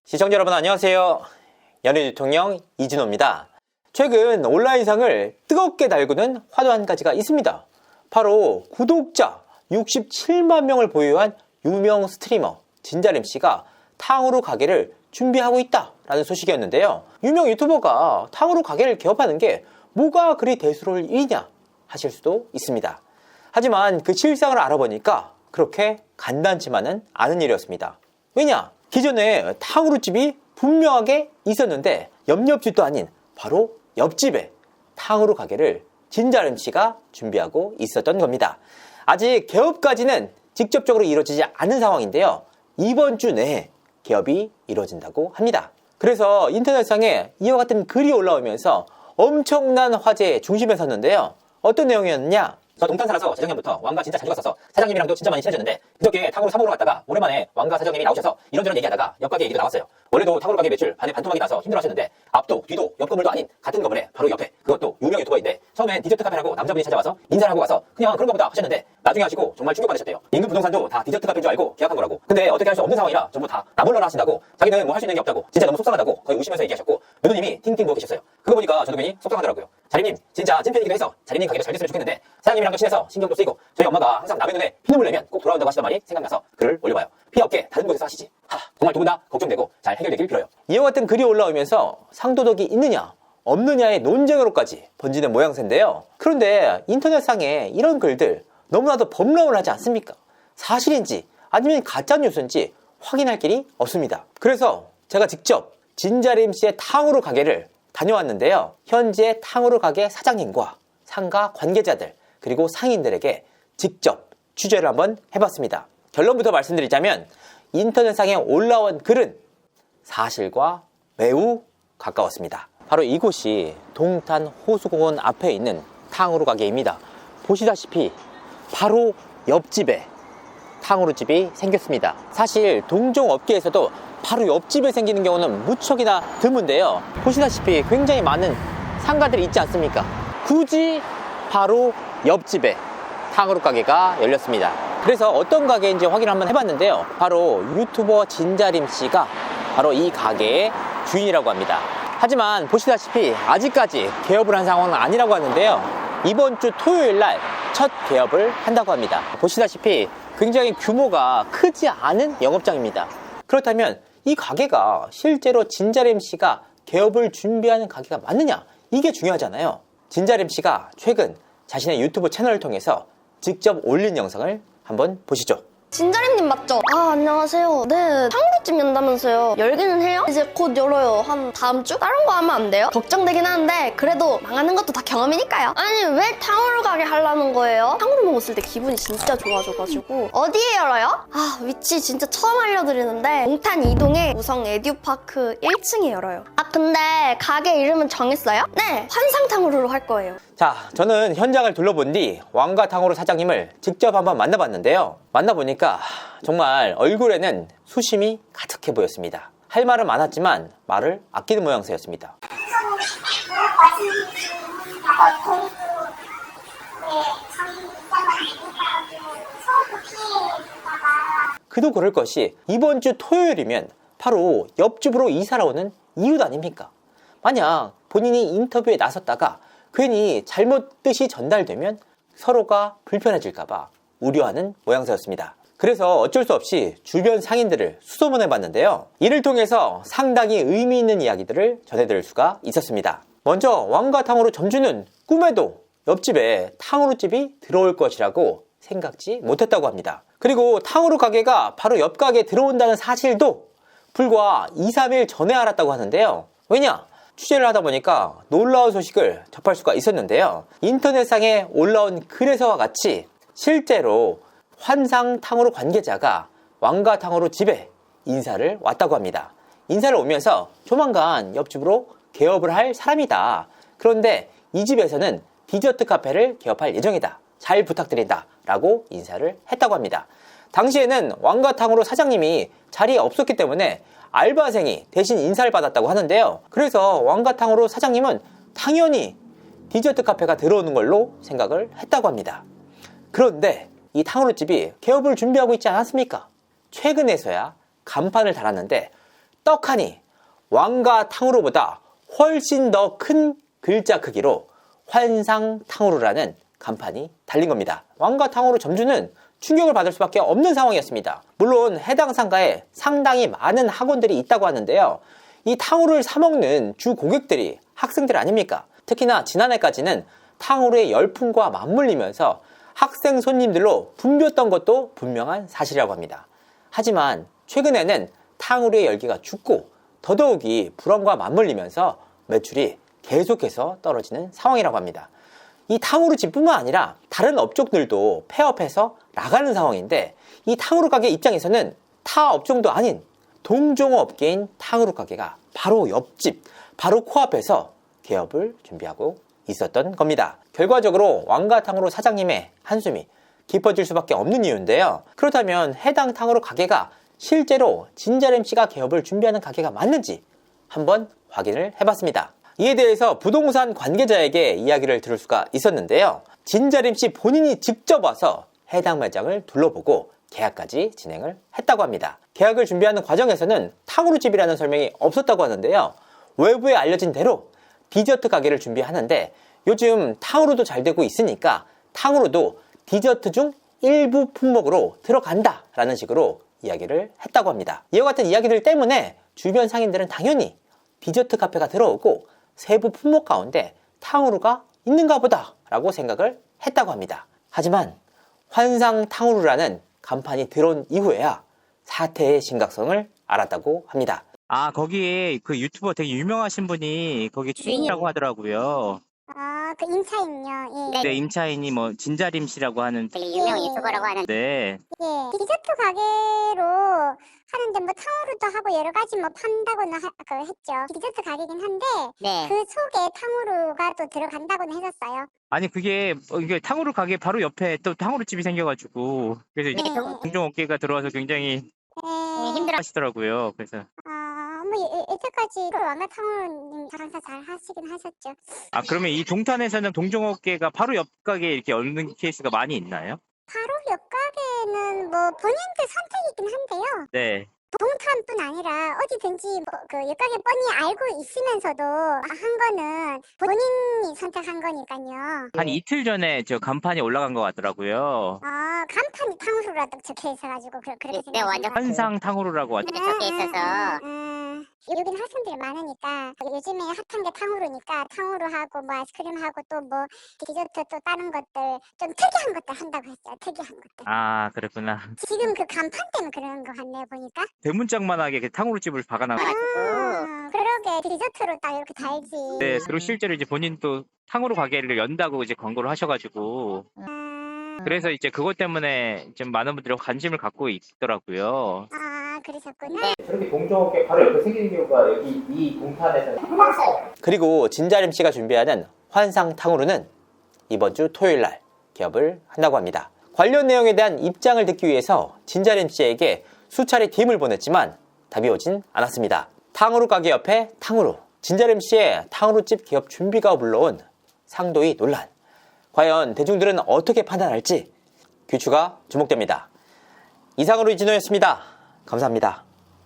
시청자 여러분 안녕하세요. 연예대통령 이진호입니다. 최근 온라인상을 뜨겁게 달구는 화두 한 가지가 있습니다. 바로 구독자 67만 명을 보유한 유명 스트리머 진자림씨가 탕후루 가게를 준비하고 있다라는 소식이었는데요. 유명 유튜버가 탕후루 가게를 개업하는 게 뭐가 그리 대수로울 일이냐 하실 수도 있습니다. 하지만 그 실상을 알아보니까 그렇게 간단치만은 않은 일이었습니다. 왜냐? 기존에 탕후루집이 분명하게 있었는데 옆집도 아닌 바로 옆집에 탕후루 가게를 진자림씨가 준비하고 있었던 겁니다. 아직 개업까지는 직접적으로 이루어지지 않은 상황인데요. 이번 주 내에 개업이 이루어진다고 합니다. 그래서 인터넷상에 이와 같은 글이 올라오면서 엄청난 화제의 중심에 섰는데요. 어떤 내용이었느냐? 저 동탄 살아서 재작년부터 왕가 진짜 자주 갔어서 사장님이랑도 진짜 많이 친해졌는데 그저께 탕후루 사 먹으러 갔다가 오랜만에 왕가 사장님이 나오셔서 이런저런 얘기하다가 옆 가게 얘기도 나왔어요. 원래도 탕후루 가게 매출 반토막이 나서 힘들어하셨는데 앞도 뒤도 옆 건물도 아닌 같은 건물에 바로 옆에 그것도 유명 유튜버인데 처음엔 디저트 카페라고 남자분이 찾아와서 인사를 하고 가서 그냥 그런가 보다 하셨는데 나중에 하시고 정말 충격받으셨대요. 인근 부동산도 다 디저트 카페인 줄 알고 계약한 거라고. 근데 어떻게 할 수 없는 상황이라 전부 다 나몰라라 하신다고 자기는 뭐 할 수 있는 게 없다고 진짜 너무 속상하다고 거의 우시면서 얘기하셨고 누누님이 팅팅 부어 계셨어요. 그거 보니까 저도 괜히 속상하더라고요. 자림님 진짜 찐팬이기도 해서 자림님 가게가 잘 됐으면 좋겠는데 사장님이랑도 친해서 신경도 쓰이고 저희 엄마가 항상 남의 눈에 피눈물 내면 꼭 돌아온다고 하시던 말이 생각나서 글을 올려봐요. 피해 없게 다른 곳에서 하시지. 정말 두 분 다 걱정되고 잘 해결되길 빌어요. 이와 같은 글이 올라오면서 상도덕이 있느냐 없느냐의 논쟁으로까지 번지는 모양새인데요. 그런데 인터넷상에 이런 글들 너무나도 범람을 하지 않습니까? 사실인지 아니면 가짜뉴스인지 확인할 길이 없습니다. 그래서 제가 직접 진자림씨의 탕후루 가게를 다녀왔는데요. 현재 탕후루 가게 사장님과 상가 관계자들 그리고 상인들에게 직접 취재를 한번 해봤습니다. 결론부터 말씀드리자면 인터넷상에 올라온 글은 사실과 매우 가까웠습니다. 바로 이곳이 동탄 호수공원 앞에 있는 탕후루 가게입니다. 보시다시피 바로 옆집에 탕후루집이 생겼습니다. 사실 동종업계에서도 바로 옆집에 생기는 경우는 무척이나 드문데요. 보시다시피 굉장히 많은 상가들이 있지 않습니까? 굳이 바로 옆집에 탕후루 가게가 열렸습니다. 그래서 어떤 가게인지 확인을 한번 해봤는데요. 바로 유튜버 진자림씨가 바로 이 가게의 주인이라고 합니다. 하지만 보시다시피 아직까지 개업을 한 상황은 아니라고 하는데요. 이번 주 토요일날 첫 개업을 한다고 합니다. 보시다시피 굉장히 규모가 크지 않은 영업장입니다. 그렇다면 이 가게가 실제로 진자림씨가 개업을 준비하는 가게가 맞느냐? 이게 중요하잖아요. 진자림씨가 최근 자신의 유튜브 채널을 통해서 직접 올린 영상을 한번 보시죠. 진자림님 맞죠? 안녕하세요. 네, 탕후루집 연다면서요. 열기는 해요? 이제 곧 열어요. 한 다음 주? 다른 거 하면 안 돼요? 걱정되긴 하는데 그래도 망하는 것도 다 경험이니까요. 아니 왜 탕후루 가게 하려는 거예요? 탕후루 먹었을 때 기분이 진짜 좋아져가지고. 어디에 열어요? 위치 진짜 처음 알려드리는데 동탄 이동에 우성 에듀파크 1층에 열어요. 근데 가게 이름은 정했어요? 네, 환상탕후루로 할 거예요. 자, 저는 현장을 둘러본 뒤 왕가 탕후루 사장님을 직접 한번 만나봤는데요. 만나보니까 정말 얼굴에는 수심이 가득해 보였습니다. 할 말은 많았지만 말을 아끼는 모양새였습니다. 그도 그럴 것이 이번 주 토요일이면 바로 옆집으로 이사를 오는 이유도 아닙니까? 만약 본인이 인터뷰에 나섰다가 괜히 잘못 뜻이 전달되면 서로가 불편해질까봐 우려하는 모양새였습니다. 그래서 어쩔 수 없이 주변 상인들을 수소문해봤는데요. 이를 통해서 상당히 의미 있는 이야기들을 전해드릴 수가 있었습니다. 먼저 왕가 탕후루 점주는 꿈에도 옆집에 탕후루집이 들어올 것이라고 생각지 못했다고 합니다. 그리고 탕후루 가게가 바로 옆 가게에 들어온다는 사실도 불과 2, 3일 전에 알았다고 하는데요. 왜냐? 취재를 하다 보니까 놀라운 소식을 접할 수가 있었는데요. 인터넷상에 올라온 글에서와 같이 실제로 환상 탕후루 관계자가 왕가 탕후루 집에 인사를 왔다고 합니다. 인사를 오면서 조만간 옆집으로 개업을 할 사람이다. 그런데 이 집에서는 디저트 카페를 개업할 예정이다. 잘 부탁드린다. 라고 인사를 했다고 합니다. 당시에는 왕가 탕후루 사장님이 자리에 없었기 때문에 알바생이 대신 인사를 받았다고 하는데요. 그래서 왕가 탕후루 사장님은 당연히 디저트 카페가 들어오는 걸로 생각을 했다고 합니다. 그런데 이 탕후루집이 개업을 준비하고 있지 않았습니까? 최근에서야 간판을 달았는데 떡하니 왕가 탕후루보다 훨씬 더 큰 글자 크기로 환상 탕후루라는 간판이 달린 겁니다. 왕가 탕후루 점주는 충격을 받을 수밖에 없는 상황이었습니다. 물론 해당 상가에 상당히 많은 학원들이 있다고 하는데요. 이 탕후루를 사 먹는 주 고객들이 학생들 아닙니까? 특히나 지난해까지는 탕후루의 열풍과 맞물리면서 학생 손님들로 붐볐던 것도 분명한 사실이라고 합니다. 하지만 최근에는 탕후루의 열기가 죽고 더더욱이 불황과 맞물리면서 매출이 계속해서 떨어지는 상황이라고 합니다. 이 탕후루집뿐만 아니라 다른 업종들도 폐업해서 나가는 상황인데 이 탕후루 가게 입장에서는 타 업종도 아닌 동종업 업계인 탕후루 가게가 바로 옆집, 바로 코앞에서 개업을 준비하고 있었던 겁니다. 결과적으로 왕가 탕후루 사장님의 한숨이 깊어질 수밖에 없는 이유인데요. 그렇다면 해당 탕후루 가게가 실제로 진자림씨가 개업을 준비하는 가게가 맞는지 한번 확인을 해봤습니다. 이에 대해서 부동산 관계자에게 이야기를 들을 수가 있었는데요. 진자림씨 본인이 직접 와서 해당 매장을 둘러보고 계약까지 진행을 했다고 합니다. 계약을 준비하는 과정에서는 탕후루집이라는 설명이 없었다고 하는데요. 외부에 알려진 대로 디저트 가게를 준비하는데 요즘 탕후루도 잘 되고 있으니까 탕후루도 디저트 중 일부 품목으로 들어간다 라는 식으로 이야기를 했다고 합니다. 이와 같은 이야기들 때문에 주변 상인들은 당연히 디저트 카페가 들어오고 세부 품목 가운데 탕후루가 있는가 보다 라고 생각을 했다고 합니다. 하지만 환상 탕후루라는 간판이 들어온 이후에야 사태의 심각성을 알았다고 합니다. 아, 거기에 그 유튜버 되게 유명하신 분이 거기 주인이라고 하더라고요. 아, 그 임차인요. 예. 네, 임차인이 뭐 진자림 씨라고 하는. 되게 유명 유튜버라고 하는데. 네. 예. 디저트 가게로 하는데 뭐 탕후루도 하고 여러 가지 뭐 판다고는 했죠. 디저트 가게긴 한데 네. 그 속에 탕후루가 또 들어간다고는 했었어요. 아니 그게 이게 탕후루 가게 바로 옆에 또 탕후루 집이 생겨가지고 그래서 이제 동종업계가 들어와서 굉장히 예. 하시더라고요. 그래서 뭐 여태까지 왕가 탕후루님 장사 잘 하시긴 하셨죠. 아 그러면 이 동탄에서는 동종업계가 바로 옆 가게에 이렇게 얻는 케이스가 많이 있나요? 바로 옆 가게는 뭐 본인들 선택이긴 한데요. 네. 동탄뿐 아니라 어디든지 그 옆가게 뻔히 알고 있으면서도 한 거는 본인이 선택한 거니까요. 한 이틀 전에 저 간판이 올라간 것 같더라고요. 간판이 탕후루라고 적혀 있어가지고 그렇게 네, 완전 환상 탕후루라고 적혀 있어서. 여기는 학생들이 많으니까 요즘에 핫한 게 탕후루니까 탕후루하고 뭐 아이스크림하고 또 뭐 디저트 또 다른 것들 좀 특이한 것들 한다고 했어요. 특이한 것들. 아 그랬구나. 지금 그 간판 때문에 그러는 거 같네요 보니까. 대문짝만하게 그 탕후루 집을 박아놔가지고. 그러게 디저트로 딱 이렇게 달지. 네, 그리고 실제로 이제 본인 또 탕후루 가게를 연다고 이제 광고를 하셔가지고. 그래서 이제 그것 때문에 좀 많은 분들이 관심을 갖고 있더라고요. 그러셨구나. 그렇게 동종업계 바로 옆에 생기는 경우가 여기 이 동탄에서는 그리고 진자림 씨가 준비하는 환상 탕후루는 이번 주 토요일 날 개업을 한다고 합니다. 관련 내용에 대한 입장을 듣기 위해서 진자림 씨에게 수차례 DM을 보냈지만 답이 오진 않았습니다. 탕후루 가게 옆에 탕후루, 진자림 씨의 탕후루집 개업 준비가 불러온 상도의 논란. 과연 대중들은 어떻게 판단할지 귀추가 주목됩니다. 이상으로 이진호였습니다. 감사합니다.